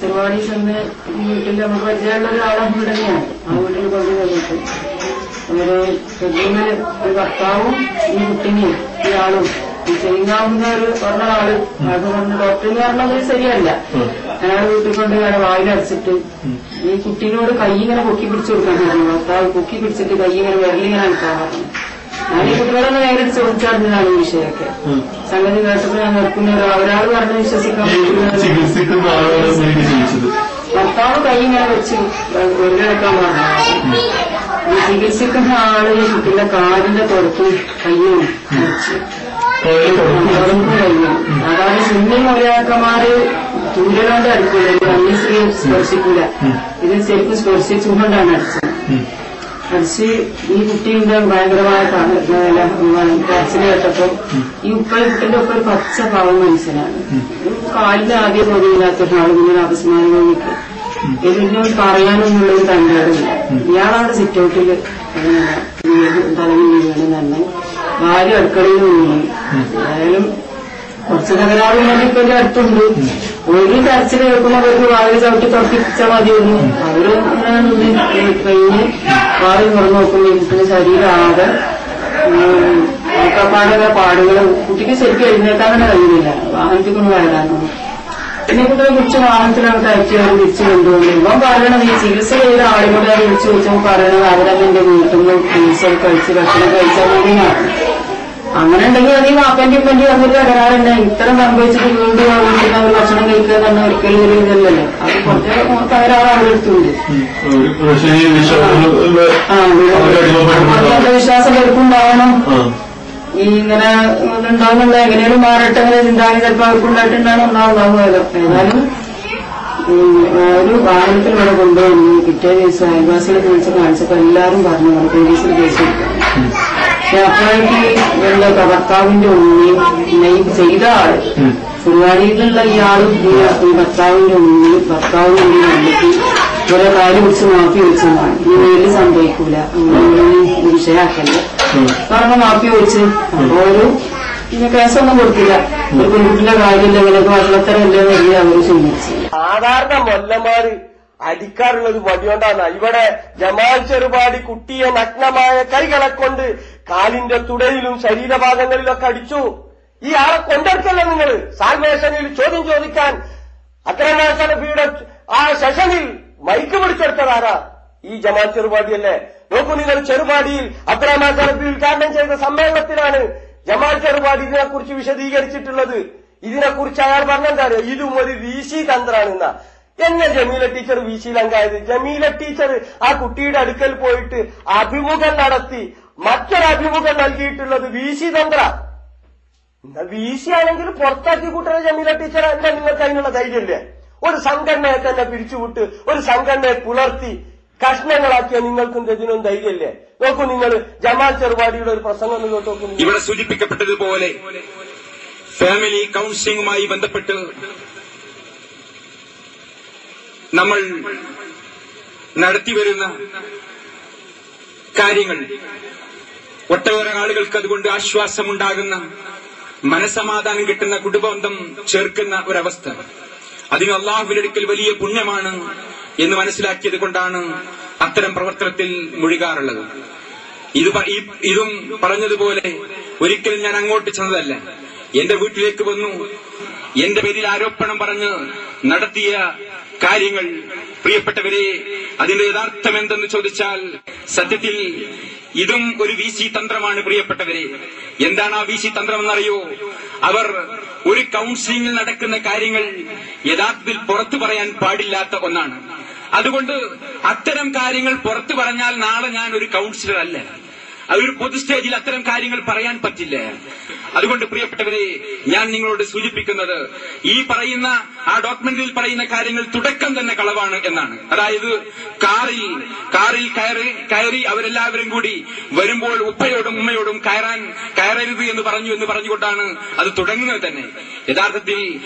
ചെറുപാടി ചെന്ന് വീട്ടിൽ നമുക്ക് പരിചയമുള്ള ഒരാളെ വീട് തന്നെയാണ്. ആ വീട്ടിൽ കൊണ്ടു വന്നിട്ട് അവര് പെട്ടെന്ന് ഒരു ഭർത്താവും ഈ കുട്ടിനെയും ഇയാളും ചെയ്യാവുന്ന പറഞ്ഞ ആള് അത് പറഞ്ഞ ഡോക്ടർ പറഞ്ഞത് ശരിയല്ല. അയാൾ വീട്ടിൽ കൊണ്ട് അയാളെ വായിലടച്ചിട്ട് ഈ കുട്ടീനോട് കൈ ഇങ്ങനെ പൊക്കി പിടിച്ചു കൊടുക്കാൻ പറഞ്ഞു. ഭർത്താവ് പൊക്കി പിടിച്ചിട്ട് കൈ ഇങ്ങനെ വിരലിങ്ങനെ അനക്കാൻ പറഞ്ഞു. ഞാൻ ഈ കുട്ടികളൊന്ന് നേരിട്ട് ചോദിച്ചറിഞ്ഞതാണ് ഈ വിഷയമൊക്കെ. സംഗതി കേട്ടപ്പോൾ ഞാൻ നിർത്തുന്ന ഒരാൾ പറഞ്ഞ് വിശ്വസിക്കാൻ ഭർത്താവ് കൈ ഇങ്ങനെ വെച്ച് വിരലെടുക്കാൻ പറഞ്ഞു. ഈ ചികിത്സിക്കുന്ന ആള് ഈ കുട്ടിയുടെ കാലിന്റെ പുറത്തും കയ്യും വെച്ച് കയ്യും. അതായത് സ്വിമ്മിങ് ഒരാക്കന്മാര് ചൂരലോണ്ട് അടിക്കൂല, അന്യസ്ത്രീ സ്പർശിക്കൂല. ഇത് ശരിക്കും സ്പർശിച്ചുകൊണ്ടാണ് അടിച്ചത്. അടിച്ച് ഈ കുട്ടീന്റെ ഭയങ്കരമായ കരച്ചിൽ കേട്ടപ്പോ ഈ കുട്ടിന്റെ ഒപ്പം ഒരു പച്ച പാവം മനുഷ്യനാണ്. കാലിന് ആദ്യം തോന്നിയില്ലാത്തൊരാൾ ഇങ്ങനെ അപസ്മാരം നിൽക്കും. ഇതിനോട് പറയാനൊന്നുള്ളൊരു തന്റേടമില്ല. ഇയാളവിടെ സിറ്റൗട്ടില് തലമിൽ വീണെന്ന് തന്നെ ഭാര്യ അടുക്കളയിൽ വീണു. ഏതായാലും കുറച്ച് തകരാറും ഇപ്പൊ എന്റെ അടുത്തുണ്ട്. ഒരു കരച്ചിൽ കേൾക്കുമ്പോ അവർക്ക് വാതിൽ ചവിട്ടി തുറപ്പിച്ചാൽ മതിയായിരുന്നു. അവര് കഴിഞ്ഞ് വാതിൽ തുറന്നു നോക്കുമ്പോൾ കുട്ടിയുടെ ശരീരമാകെ പാടുകള്. കുട്ടിക്ക് ശരിക്കും എഴുന്നേക്കാൻ തന്നെ കഴിയുന്നില്ല. വാഹനത്തിൽ കൊണ്ട് വരാനോ പിന്നെ കുട്ടിയെ കുറിച്ച് വാഹനത്തിലാണ് കയറ്റി അവർ വിളിച്ചു കൊണ്ടുപോകുന്നത്. ഇവൻ പറയണത് ഈ ചികിത്സ ചെയ്ത ആളുകളെ അവർ വിളിച്ചു വെച്ചാൽ പറയണത് അവരത് എന്റെ വീട്ടിൽ നിന്ന് ചികിത്സ കഴിച്ച് ഭക്ഷണം കഴിച്ചാൽ മതിയാണ്. അങ്ങനെ ഉണ്ടെങ്കിൽ അത് ഈ വാപ്പന്റെ ഉപ്പന്റെ വന്നിട്ട് തകരാറുണ്ട്. ഇത്തരം സംഭവിച്ചിട്ട് വീണ്ടും വീട്ടിൽ അവർ ഭക്ഷണം കഴിക്കുക തന്നെ ഒരിക്കലും ഒരു ഇതല്ലല്ലോ. അത് കുറച്ച് തകരാറ് അവരെടുത്തുണ്ട്. വിശ്വാസം എടുക്കുണ്ടാവണം. ഈ ഇങ്ങനെ ഉണ്ടാവുന്നുള്ള എങ്ങനെയും മാറട്ടെ അങ്ങനെ ചിന്താഗതി ചിലപ്പോൾ അവർക്കുണ്ടായിട്ടുണ്ടാണ് ഉണ്ടാവുമല്ലോ. ഏതായാലും ഒരു വാഹനത്തിൽ ഇവിടെ കൊണ്ടുവന്നു. പിറ്റേ ദിവസം അയൽവാസികളെ വിളിച്ച് കാണിച്ചപ്പോ എല്ലാരും പറഞ്ഞു നമ്മൾ പോലീസിൽ കേസ് കൊടുക്കണം. പക്ഷെ അപ്പോഴേക്ക് ഭർത്താവിന്റെ ഉണ്ണിയും പിന്നെ ഈ ചെയ്ത ആള് പരിപാടിയിലുള്ള ഇയാളും ഈ ഭർത്താവിന്റെ ഉണ്ണിയും ഭർത്താവിന്റെ ഉണ്ണി കണ്ടിട്ട് ഓരോ കാര്യം കുറിച്ച് മാഫി വെച്ചതാണ്. ഈ വീട്ടിൽ സംഭവിക്കൂല, അങ്ങനെ വിഷയാക്കല്ല പറഞ്ഞ മാഫി വെച്ച്. അപ്പൊ ഒരു കേസൊന്നും കൊടുത്തില്ല. ഒരു പെൺകുട്ടിയുടെ കാര്യമില്ല, ഇങ്ങനെയൊക്കെ വള്ളത്തരല്ലേ വലിയ അവര് ചിന്തിച്ചു. സാധാരണ മൊല്ലന്മാര് അടിക്കാറുള്ളത് വടികൊണ്ടാണ്. ഇവിടെ ജമാൽ ചെറുപാടി കുട്ടിയെ നഗ്നമായ കൈകളെ കൊണ്ട് കാലിന്റെ തുടയിലും ശരീരഭാഗങ്ങളിലൊക്കെ അടിച്ചു. ഈ ആളെ കൊണ്ടെടുക്കല്ലോ നിങ്ങൾ സാൽവേഷനിൽ ചോദ്യം ചോദിക്കാൻ. അക്രമാസനഫിയുടെ ആ സെഷനിൽ മൈക്ക് പിടിച്ചെടുത്തതാരാ? ഈ ജമാൽ ചെറുപാടിയല്ലേ? നോക്കൂ നിങ്ങൾ, ചെറുപാടിയിൽ അക്രമാസനഫി ഉദ്ഘാടനം ചെയ്ത സമ്മേളനത്തിലാണ് ജമാൽ ചെറുപാടി ഇതിനെക്കുറിച്ച് വിശദീകരിച്ചിട്ടുള്ളത്. ഇതിനെക്കുറിച്ച് അയാൾ പറഞ്ഞെന്താ അറിയോ? ഇതും ഒരു വീശി തന്ത്രാണെന്ന. എന്നെ ജമീല ടീച്ചർ വീശിയിലങ്കായത്? ജമീല ടീച്ചർ ആ കുട്ടിയുടെ അടുക്കൽ പോയിട്ട് അഭിമുഖം നടത്തി മറ്റൊരഭിമുഖം നൽകിയിട്ടുള്ളത് വീശി തന്ത്ര. വീശി ആണെങ്കിൽ പുറത്താക്കി കൂട്ടുന്ന ജമീല ടീച്ചർ എന്താ നിങ്ങൾക്ക് അതിനുള്ള ധൈര്യമില്ലേ? ഒരു സംഘടനയെ തന്നെ പിരിച്ചുവിട്ട് ഒരു സംഘടനയെ പുലർത്തി കഷ്ണങ്ങളാക്കിയ നിങ്ങൾക്കും ഇതിനും ധൈര്യമില്ലേ? നോക്കൂ നിങ്ങൾ, ജമാൽ ചെറുപാടിയുടെ ഒരു പ്രസംഗം നിങ്ങൾ നോക്കൂ. ഇവിടെ സൂചിപ്പിക്കപ്പെട്ടതുപോലെ ഫാമിലി കൌൺസിലിംഗുമായി ബന്ധപ്പെട്ട് നമ്മൾ നടത്തിവരുന്ന കാര്യങ്ങൾ ഒട്ടേറെ ആളുകൾക്ക് അതുകൊണ്ട് ആശ്വാസമുണ്ടാകുന്ന, മനസമാധാനം കിട്ടുന്ന, കുടുംബബന്ധം ചേർക്കുന്ന ഒരവസ്ഥ. അതിന് അള്ളാഹുവിന്റെ അടുക്കൽ വലിയ പുണ്യമാണ് എന്ന് മനസ്സിലാക്കിയത് കൊണ്ടാണ് അത്തരം പ്രവർത്തനത്തിൽ മുഴുകാറുള്ളത്. ഇതും പറഞ്ഞതുപോലെ ഒരിക്കലും ഞാൻ അങ്ങോട്ട് ചെന്നതല്ല. എന്റെ വീട്ടിലേക്ക് വന്നു എന്റെ പേരിൽ ആരോപണം പറഞ്ഞ് നടത്തിയ കാര്യങ്ങൾ, പ്രിയപ്പെട്ടവരെ, അതിന്റെ യഥാർത്ഥം എന്തെന്ന് ചോദിച്ചാൽ സത്യത്തിൽ ഇതും ഒരു വീശി തന്ത്രമാണ്. പ്രിയപ്പെട്ടവരെ, എന്താണ് ആ വീശി തന്ത്രം എന്നറിയോ? അവർ ഒരു കൌൺസിലിംഗിൽ നടക്കുന്ന കാര്യങ്ങൾ യഥാർത്ഥത്തിൽ പുറത്തു പറയാൻ പാടില്ലാത്ത ഒന്നാണ്. അതുകൊണ്ട് അത്തരം കാര്യങ്ങൾ പുറത്തു പറഞ്ഞാൽ നാളെ ഞാൻ ഒരു കൌൺസിലർ അല്ല. അതൊരു പൊതു സ്റ്റേജിൽ അത്തരം കാര്യങ്ങൾ പറയാൻ പറ്റില്ല. അതുകൊണ്ട് പ്രിയപ്പെട്ടവരെ, ഞാൻ നിങ്ങളോട് സൂചിപ്പിക്കുന്നത് ഈ പറയുന്ന ആ ഡോക്യുമെന്റിൽ പറയുന്ന കാര്യങ്ങൾ തുടക്കം തന്നെ കളവാണ് എന്നാണ്. അതായത് കാറിൽ കയറി അവരെല്ലാവരും കൂടി വരുമ്പോൾ ഉപ്പയോടും ഉമ്മയോടും കയറരുത് എന്ന് പറഞ്ഞുകൊണ്ടാണ് അത് തുടങ്ങുന്നത് തന്നെ. യഥാർത്ഥത്തിൽ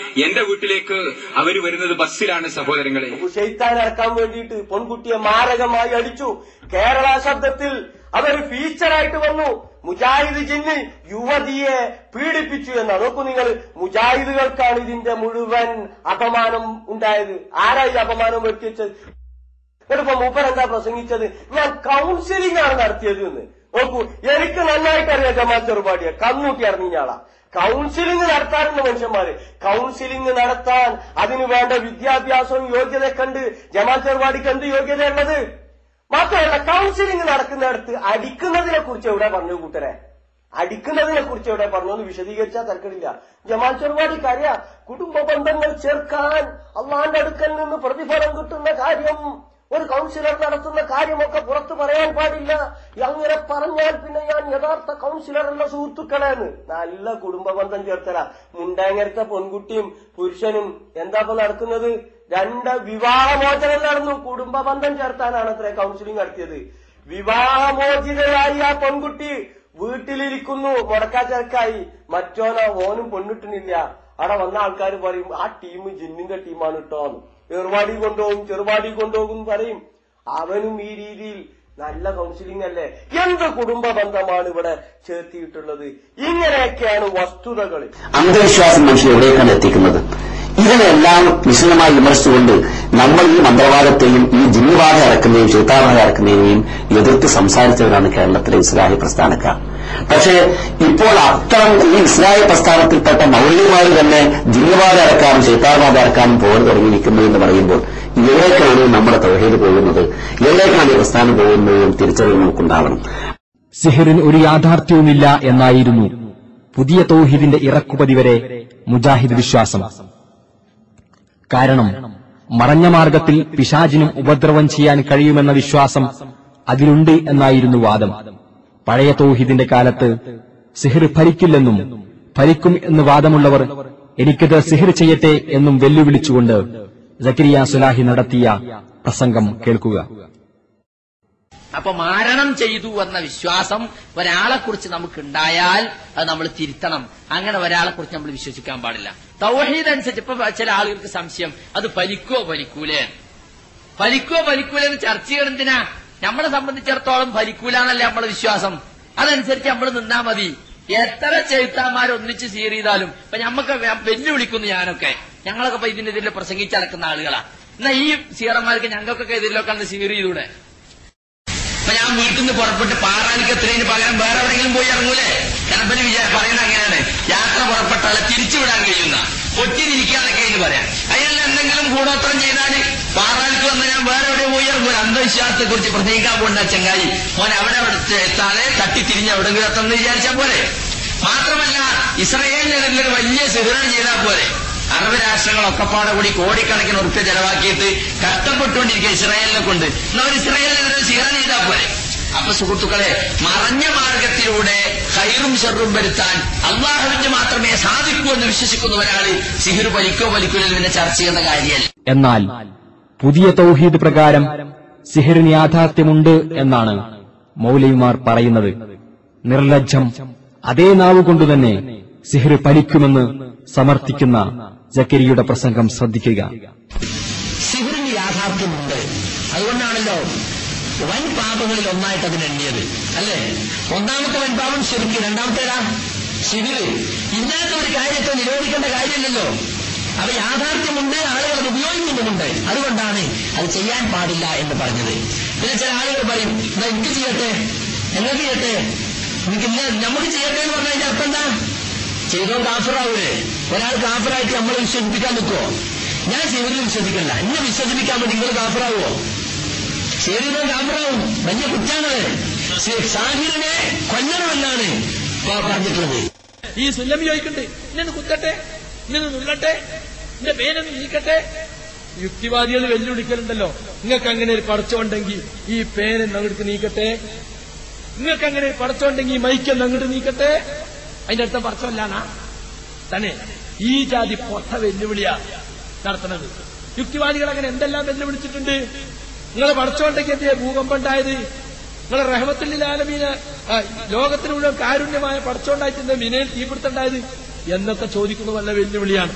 എന്റെ വീട്ടിലേക്ക് അവർ വരുന്നത് ബസ്സിലാണ് സഹോദരങ്ങളെ. ശൈത്താൻ ഇറക്കാൻ വേണ്ടിയിട്ട് പെൺകുട്ടിയെ മാരകമായി അടിച്ചു. കേരള ശബ്ദത്തിൽ അതൊരു ഫീച്ചറായിട്ട് വന്നു. മുജാഹിദ് ജിന്ന് യുവതിയെ പീഡിപ്പിച്ചു എന്നാണ്. നോക്കൂ നിങ്ങൾ, മുജാഹിദുകൾക്കാണ് ഇതിന്റെ മുഴുവൻ അപമാനം ഉണ്ടായത്. ആരാ ഈ അപമാനം വരുത്തിച്ചത്? എന്നിട്ടിപ്പോ മൂപ്പരെന്താ പ്രസംഗിച്ചത്? ഞാൻ കൗൺസിലിംഗ് ആണ് നടത്തിയത് എന്ന്. നോക്കൂ, എനിക്ക് നന്നായിട്ട് അറിയാം ജമാഅത്ത് ചെറുപാടിയെ, കണ്ണൂട്ടി അറിഞ്ഞാളാ. കൗൺസിലിംഗ് നടത്താറുണ്ട് മനുഷ്യന്മാര്. കൗൺസിലിംഗ് നടത്താൻ അതിന് വേണ്ട വിദ്യാഭ്യാസവും യോഗ്യതയൊക്കെ ഉണ്ട്. ജമാഅത്ത് ചെറുപാടിക്ക് എന്ത് യോഗ്യതയുള്ളത്? മാത്രമല്ല, കൗൺസിലിംഗ് നടക്കുന്നിടത്ത് അടിക്കുന്നതിനെ കുറിച്ച് എവിടെ പറഞ്ഞു കൂട്ടരെ? അടിക്കുന്നതിനെ കുറിച്ച് എവിടെ പറഞ്ഞു എന്ന് വിശദീകരിച്ചാൽ തർക്കമില്ല. ജമാഅത്ത് ചെറുപാടിക്ക് അറിയാം, കുടുംബ ബന്ധങ്ങൾ ചേർക്കാൻ അള്ളാന്റെ അടുക്കൽ നിന്ന് പ്രതിഫലം കിട്ടുന്ന കാര്യം, ഒരു കൗൺസിലർ നടത്തുന്ന കാര്യമൊക്കെ പുറത്തു പറയാൻ പാടില്ല. അങ്ങനെ പറഞ്ഞാൽ പിന്നെ ഞാൻ യഥാർത്ഥ കൗൺസിലറല്ല സുഹൃത്തുക്കളെന്ന്. നല്ല കുടുംബ ബന്ധം ചേർത്തല. മുണ്ടാങ്ങരത്തെ പെൺകുട്ടിയും പുരുഷനും എന്താ നടക്കുന്നത്? രണ്ട് വിവാഹമോചനം നടന്നു. കുടുംബ ബന്ധം ചേർത്താനാണ് അത്ര കൗൺസിലിംഗ് നടത്തിയത്. വിവാഹമോചിതയായി ആ പെൺകുട്ടി വീട്ടിലിരിക്കുന്നു, മുടക്കാച്ചരക്കായി. മറ്റോനോ ഓനും പെണ്ണിട്ടുന്നില്ല. അവിടെ വന്ന ആൾക്കാർ പറയും ആ ടീം ജിന്നിന്റെ ടീമാണ് ഇട്ടോന്ന്. ചെറുപാടി കൊണ്ടുപോകും, ചെറുപാടി കൊണ്ടുപോകും പറയും. അവനും ഈ രീതിയിൽ നല്ല കൗൺസിലിംഗ് അല്ലേ? എന്ത് കുടുംബ ബന്ധമാണ് ഇവിടെ ചേർത്തിയിട്ടുള്ളത്? ഇങ്ങനെയൊക്കെയാണ് വസ്തുതകൾ. അന്ധവിശ്വാസം മനുഷ്യൻ എവിടേക്കാണ് എത്തിക്കുന്നത്? ഇതിനെല്ലാം വിശദമായി വിമർശിച്ചുകൊണ്ട് നമ്മൾ ഈ മന്ത്രവാദത്തെയും ഈ ജിന്നുവാദം ഇറക്കുന്നതിനെയും ശൈത്താൻവാദം ഇറക്കുന്നതിനെയും എതിർത്ത് സംസാരിച്ചവരാണ് കേരളത്തിലെ ഇസ്ലാഹി പ്രസ്ഥാനക്കാർ. പക്ഷേ ഇപ്പോൾ അത്തരം ഈ ഇസ്ലാഹി പ്രസ്ഥാനത്തിൽപ്പെട്ട മൗലികമാർ തന്നെ ജിന്നുവാദം ഇറക്കാനും ശൈത്താൻവാദം ഇറക്കാനും പോകാൻ തുടങ്ങിയിരിക്കുന്നു എന്ന് പറയുമ്പോൾ എവിടേക്കാണ് നമ്മുടെ തൗഹീദ് പോകുന്നത്, എവിടേക്കാണ് ഈ പ്രസ്ഥാനം പോകുന്നതും തിരിച്ചറിവ് നമുക്കുണ്ടാവണം. സിഹിറിന് ഒരു യാഥാർത്ഥ്യവുമില്ല എന്നായിരുന്നു പുതിയ തൗഹീദിന്റെ ഇറക്കുപതി വരെ മുജാഹിദ് വിശ്വാസം. കാരണം മറഞ്ഞ മാർഗത്തിൽ പിശാചിനും ഉപദ്രവം ചെയ്യാൻ കഴിയുമെന്ന വിശ്വാസം അതിലുണ്ട് എന്നായിരുന്നു വാദം. പഴയ തൗഹീദിന്റെ കാലത്ത് സിഹിർ ഫലിക്കില്ലെന്നും ഫലിക്കും എന്ന് വാദമുള്ളവർ എനിക്കത് സിഹിർ ചെയ്യട്ടെ എന്നും വെല്ലുവിളിച്ചുകൊണ്ട് സക്കരിയ സുലാഹി നടത്തിയ പ്രസംഗം കേൾക്കുക. അപ്പൊ മാരണം ചെയ്തു എന്ന വിശ്വാസം ഒരാളെക്കുറിച്ച് നമുക്കുണ്ടായാൽ അത് നമ്മൾ തിരുത്തണം. അങ്ങനെ ഒരാളെക്കുറിച്ച് നമ്മൾ വിശ്വസിക്കാൻ പാടില്ല. തൗഹീദ് അനുസരിച്ച് ഇപ്പൊ ചില ആളുകൾക്ക് സംശയം, അത് ഫലിക്കോ ഫലിക്കൂലേ എന്ന് ചർച്ച ചെയ്യണം. എന്തിനാ? നമ്മളെ സംബന്ധിച്ചിടത്തോളം ഫലിക്കൂലെന്നല്ല നമ്മളെ വിശ്വാസം. അതനുസരിച്ച് നമ്മൾ നിന്നാ മതി. എത്ര ചെഴുത്താന്മാർ ഒന്നിച്ച് സീർ ചെയ്താലും ഇപ്പൊ ഞമ്മക്ക് വെല്ലുവിളിക്കുന്നു. ഞങ്ങളൊക്കെ ഇപ്പൊ ഇതിനെതിരെ പ്രസംഗിച്ചടക്കുന്ന ആളുകളാ. എന്നാ ഈ സീറന്മാർക്ക് ഞങ്ങൾക്കൊക്കെ എതിരിലൊക്കെ അന്ന് സീർ ചെയ്തൂടെ? അപ്പൊ ഞാൻ വീട്ടിൽ നിന്ന് പുറപ്പെട്ട് പാറാനിക്ക് എത്രയും പകരം വേറെ എവിടെയെങ്കിലും പോയി ഇറങ്ങൂലേ? കണപ്പന് പറയുന്നത് അങ്ങനെയാണ്. യാത്ര പുറപ്പെട്ടാൽ തിരിച്ചുവിടാൻ കഴിയുന്ന ഒറ്റിരിക്കാനൊക്കെ എന്ന് പറയാം. അയാൾ എന്തെങ്കിലും കൂടോത്രം ചെയ്താല് പാറാനിക്ക് വന്ന് ഞാൻ വേറെ എവിടെ പോയി ഇറങ്ങൂല. അന്ധവിശ്വാസത്തെ കുറിച്ച് പ്രസംഗിക്കാൻ പോകുന്ന ചങ്ങായി മോൻ അവിടെ എത്താതെ തട്ടിത്തിരിഞ്ഞ് എവിടെങ്കിലും എത്തുമെന്ന് വിചാരിച്ചാൽ പോലെ. മാത്രമല്ല, ഇസ്രായേലിനെതിരെ വലിയ സിഹ്റാൻ ചെയ്താൽ പോലെ. അറബ് രാഷ്ട്രങ്ങളൊക്കെ പാടെ കൂടി കോടിക്കണക്കിന് ഉറുപ്പ്യ ചെലവാക്കിയിട്ട് കഷ്ടപ്പെട്ടുകൊണ്ടിരിക്കുക ഇസ്രായേലിനെ കൊണ്ട്. എന്നാൽ ഇസ്രായേലിനെതിരെ സിഹ്റാൻ ചെയ്താൽ പോലെ. അപ്പൊ സുഹൃത്തുക്കളെ, മറഞ്ഞ മാർഗത്തിലൂടെ ഖൈറും ഷർറും വരുത്താൻ അള്ളാഹുവിന് മാത്രമേ സാധിക്കൂ എന്ന് വിശ്വസിക്കുന്ന ഒരാൾ സിഹിർ ഫലിക്കോ ഫലിക്കൂലോ പിന്നെ ചർച്ച ചെയ്യുന്ന കാര്യമല്ല. എന്നാൽ പുതിയ തൗഹീദ് പ്രകാരം സിഹിറിന് യാഥാർത്ഥ്യമുണ്ട് എന്നാണ് മൗലവിമാർ പറയുന്നത്. നിർലജ്ജം അതേ നാവുകൊണ്ടുതന്നെ സിഹിർ ഫലിക്കുമെന്ന് സമർത്ഥിക്കുന്ന സക്കരിയുടെ പ്രസംഗം ശ്രദ്ധിക്കുക. സിഹിറിന് യാഥാർത്ഥ്യമുണ്ട്. അതുകൊണ്ടാണല്ലോ വൻ പാപങ്ങളിൽ ഒന്നായിട്ട് അതിന് എണ്ണിയത് അല്ലേ? ഒന്നാമത്തെ വൻ പാപം ശിർക്ക്, രണ്ടാമത്തേതാ സിഹിർ. ഇല്ലാത്ത ഒരു കാര്യത്തെ നിരോധിക്കേണ്ട കാര്യമില്ലല്ലോ. അപ്പൊ യാഥാർത്ഥ്യമുണ്ട്, ആളുകൾ അത് ഉപയോഗിക്കുന്നുമുണ്ട്. അതുകൊണ്ടാണ് അത് ചെയ്യാൻ പാടില്ല എന്ന് പറഞ്ഞത്. പിന്നെ ചില ആളുകൾ പറയും, എന്നാ എനിക്ക് ചെയ്യട്ടെ, നിങ്ങൾക്ക് ചെയ്യട്ടെ, എനിക്കില്ല നമുക്ക് ചെയ്യട്ടെ എന്ന് പറഞ്ഞതിന്റെ അർത്ഥം എന്താ? ചെയ്തോ കാഫിറാവൂലേ? ഒരാൾ കാഫിറായിട്ട് നമ്മളെ വിശ്വസിപ്പിക്കാൻ നിൽക്കുവോ? ഞാൻ സിഹിറിൽ വിശ്വസിക്കണ്ട, എന്നെ വിശ്വസിപ്പിക്കാൻ വേണ്ടി നിങ്ങൾ കാഫിറാവോ? സിഹിറിനെ കാഫിറാവും, വലിയ കുറ്റാണ്. സാഹിറിനെ കൊല്ലണമെന്നാണ് പറഞ്ഞിട്ടുള്ളത്. ഈ സുല്ലം ചോദിക്കണ്ടേ, ഇന്നെ കുത്തട്ടെ, ഇന്നെ നുള്ളട്ടെ, എന്റെ പേനൊന്ന് നീക്കട്ടെ. യുക്തിവാദികൾ വെല്ലുവിളിക്കലുണ്ടല്ലോ, നിങ്ങൾക്ക് അങ്ങനെ ഒരു പടച്ചോണ്ടെങ്കിൽ ഈ പേനെന്ന് അങ്ങോട്ട് നീക്കട്ടെ, നിങ്ങൾക്ക് അങ്ങനെ ഒരു പടച്ചോണ്ടെങ്കിൽ ഈ മൈക്കെന്ന് അങ്ങോട്ട് നീക്കട്ടെ. അതിന്റെ അടുത്ത പടച്ചമല്ലാണാ തന്നെ? ഈ ജാതി പൊട്ട വെല്ലുവിളിയാ നടത്തുന്നത്. യുക്തിവാദികൾ അങ്ങനെ എന്തെല്ലാം വെല്ലുവിളിച്ചിട്ടുണ്ട്. നിങ്ങളെ പടച്ചോണ്ടെങ്കിൽ എന്തേ ഭൂകമ്പം ഉണ്ടായത്? നിങ്ങളെ റഹ്മത്തുൽ ആലമീന് ലോകത്തിന് മുഴുവൻ കാരുണ്യമായ പടച്ചോണ്ടായിട്ട് മിനയിൽ തീപിടുത്തുണ്ടായത് എന്നൊക്കെ ചോദിക്കുന്ന വല്ല വെല്ലുവിളിയാണ്.